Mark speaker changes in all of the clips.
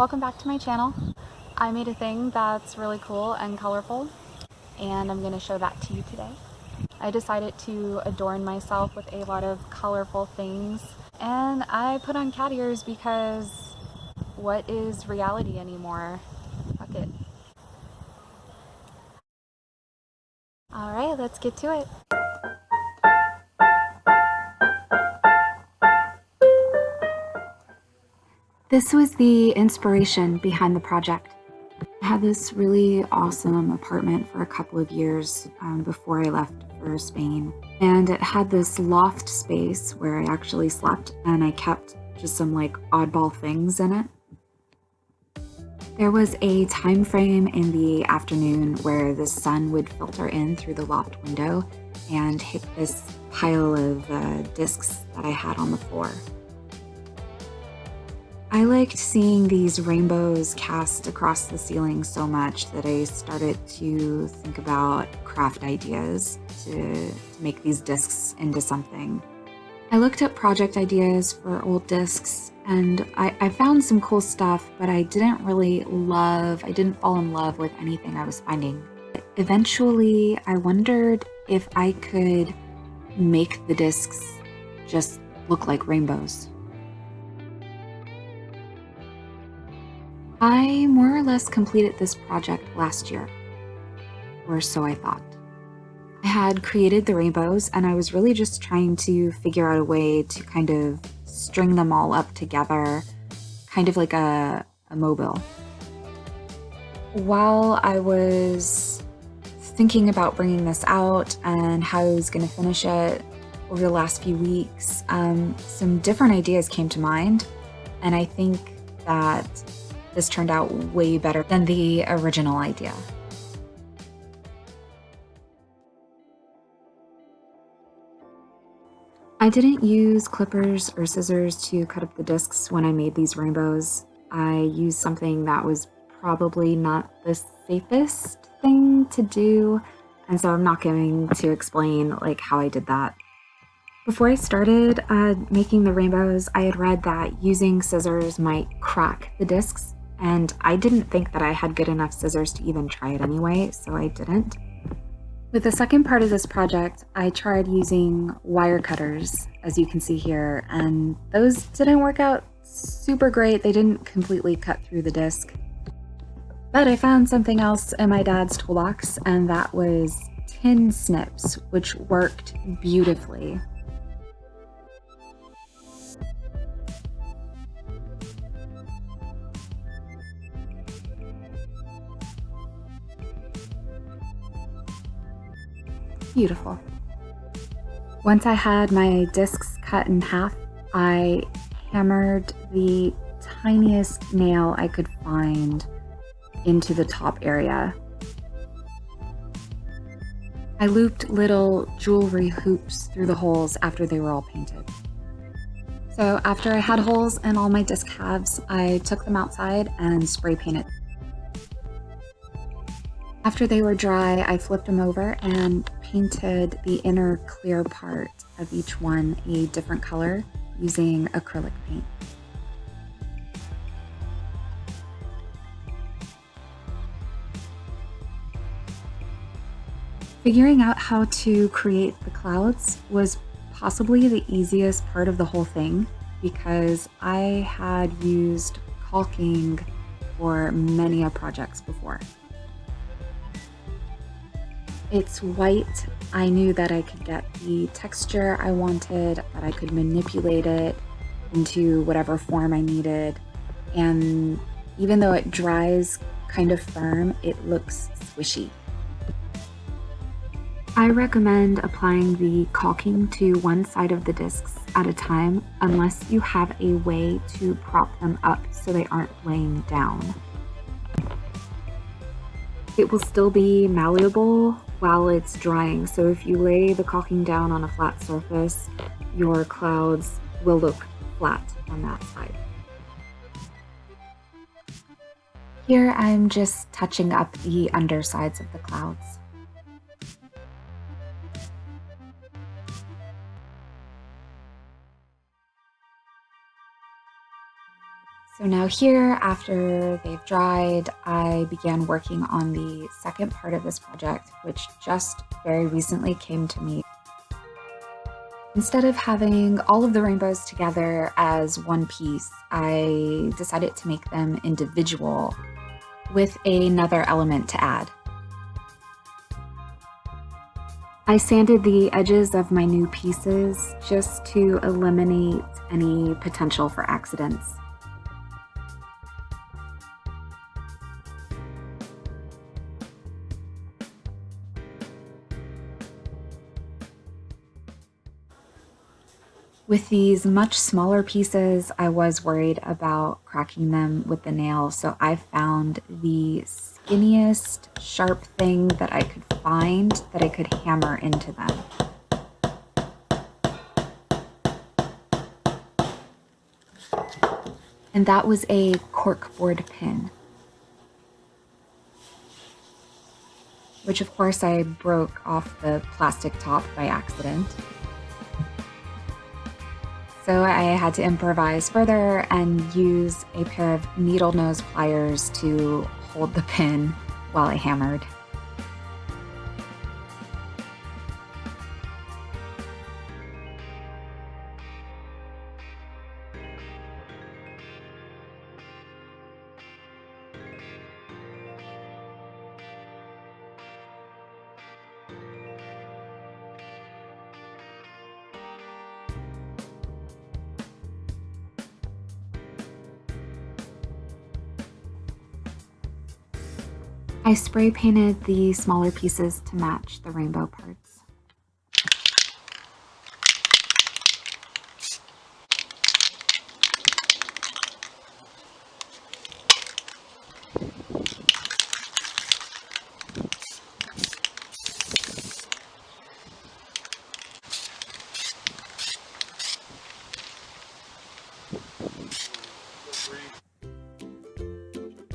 Speaker 1: Welcome back to my channel. I made a thing that's really cool and colorful, and I'm going to show that to you today. I decided to adorn myself with a lot of colorful things, and I put on cat ears because what is reality anymore? Fuck it. Alright, let's get to it. This was the inspiration behind the project. I had this really awesome apartment for a couple of years before I left for Spain. And it had this loft space where I actually slept, and I kept just some like oddball things in it. There was a time frame in the afternoon where the sun would filter in through the loft window and hit this pile of discs that I had on the floor. I liked seeing these rainbows cast across the ceiling so much that I started to think about craft ideas to make these discs into something. I looked up project ideas for old discs, and I found some cool stuff, but I didn't fall in love with anything I was finding. Eventually, I wondered if I could make the discs just look like rainbows. I more or less completed this project last year, or so I thought. I had created the rainbows, and I was really just trying to figure out a way to kind of string them all up together, kind of like a mobile. While I was thinking about bringing this out and how I was going to finish it over the last few weeks, some different ideas came to mind, and I think that this turned out way better than the original idea. I didn't use clippers or scissors to cut up the discs when I made these rainbows. I used something that was probably not the safest thing to do, and so I'm not going to explain how I did that. Before I started making the rainbows, I had read that using scissors might crack the discs, and I didn't think that I had good enough scissors to even try it anyway, so I didn't. With the second part of this project, I tried using wire cutters, as you can see here, and those didn't work out super great. They didn't completely cut through the disc. But I found something else in my dad's toolbox, and that was tin snips, which worked beautifully. Beautiful. Once I had my discs cut in half, I hammered the tiniest nail I could find into the top area. I looped little jewelry hoops through the holes after they were all painted. So after I had holes in all my disc halves, I took them outside and spray painted. After they were dry, I flipped them over and painted the inner clear part of each one a different color using acrylic paint. Figuring out how to create the clouds was possibly the easiest part of the whole thing because I had used caulking for many projects before. It's white. I knew that I could get the texture I wanted, that I could manipulate it into whatever form I needed. And even though it dries kind of firm, it looks squishy. I recommend applying the caulking to one side of the discs at a time unless you have a way to prop them up so they aren't laying down. It will still be malleable while it's drying, so if you lay the caulking down on a flat surface, your clouds will look flat on that side. Here I'm just touching up the undersides of the clouds. So now here, after they've dried, I began working on the second part of this project, which just very recently came to me. Instead of having all of the rainbows together as one piece, I decided to make them individual with another element to add. I sanded the edges of my new pieces just to eliminate any potential for accidents. With these much smaller pieces, I was worried about cracking them with the nail, so I found the skinniest, sharp thing that I could find that I could hammer into them. And that was a corkboard pin, which of course I broke off the plastic top by accident. So I had to improvise further and use a pair of needle nose pliers to hold the pin while I hammered. I spray painted the smaller pieces to match the rainbow parts.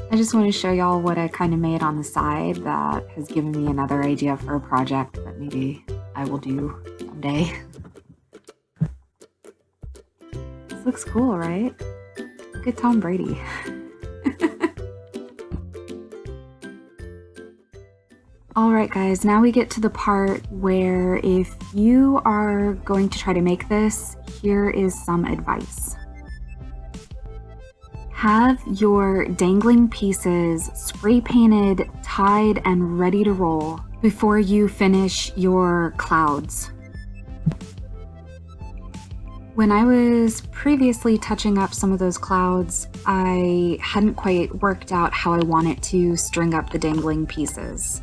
Speaker 1: I just want to show y'all what I kind of made on the side that has given me another idea for a project that maybe I will do someday. This looks cool, right? Look at Tom Brady. Alright guys, now we get to the part where if you are going to try to make this, here is some advice. Have your dangling pieces spray painted, tied, and ready to roll before you finish your clouds. When I was previously touching up some of those clouds, I hadn't quite worked out how I wanted to string up the dangling pieces.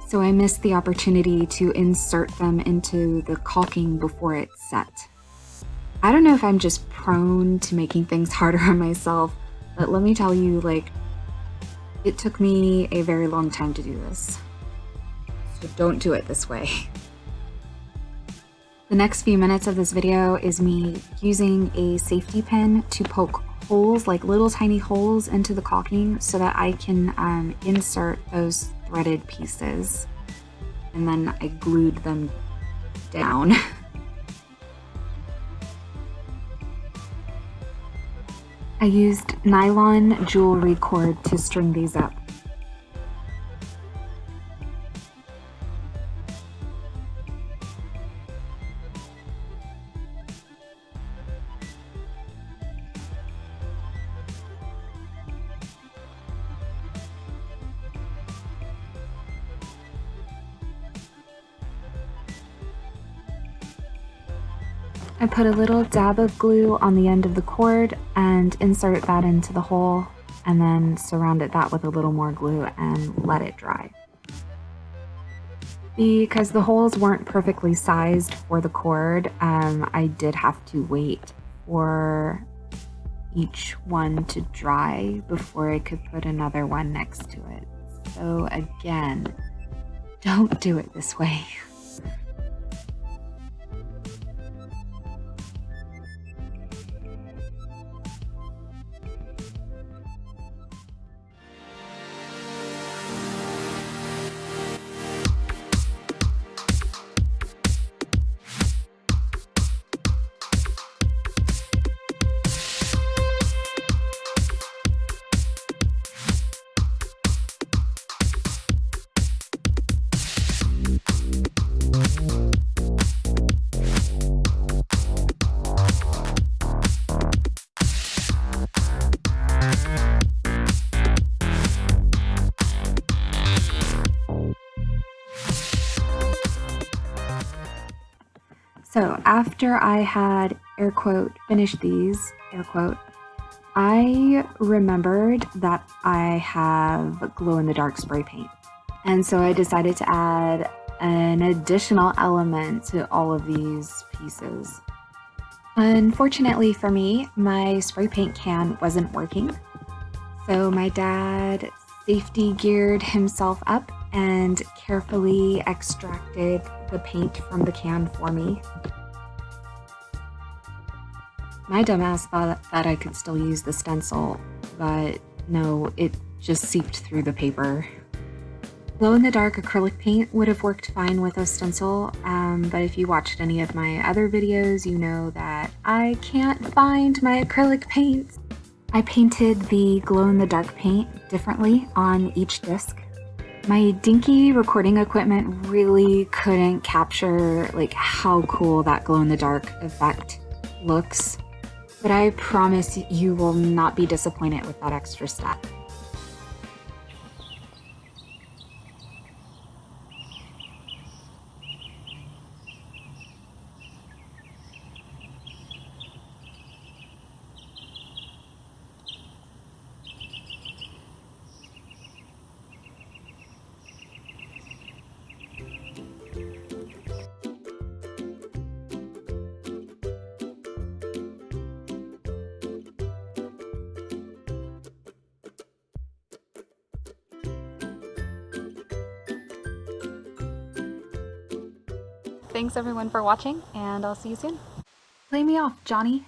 Speaker 1: So I missed the opportunity to insert them into the caulking before it's set. I don't know if I'm just prone to making things harder on myself, but let me tell you, it took me a very long time to do this. So don't do it this way. The next few minutes of this video is me using a safety pin to poke holes, like little tiny holes into the caulking so that I can insert those threaded pieces. And then I glued them down. I used nylon jewelry cord to string these up. I put a little dab of glue on the end of the cord and inserted that into the hole, and then surrounded that with a little more glue and let it dry. Because the holes weren't perfectly sized for the cord, I did have to wait for each one to dry before I could put another one next to it. So again, don't do it this way. So after I had, air quote, finished these, air quote, I remembered that I have glow-in-the-dark spray paint. And so I decided to add an additional element to all of these pieces. Unfortunately for me, my spray paint can wasn't working. So my dad safety geared himself up and carefully extracted the paint from the can for me. My dumbass thought that I could still use the stencil, but no, it just seeped through the paper. Glow-in-the-dark acrylic paint would have worked fine with a stencil, but if you watched any of my other videos, you know that I can't find my acrylic paints. I painted the glow-in-the-dark paint differently on each disc. My dinky recording equipment really couldn't capture like how cool that glow-in-the-dark effect looks, but I promise you will not be disappointed with that extra step. Thanks everyone for watching, and I'll see you soon. Play me off, Johnny.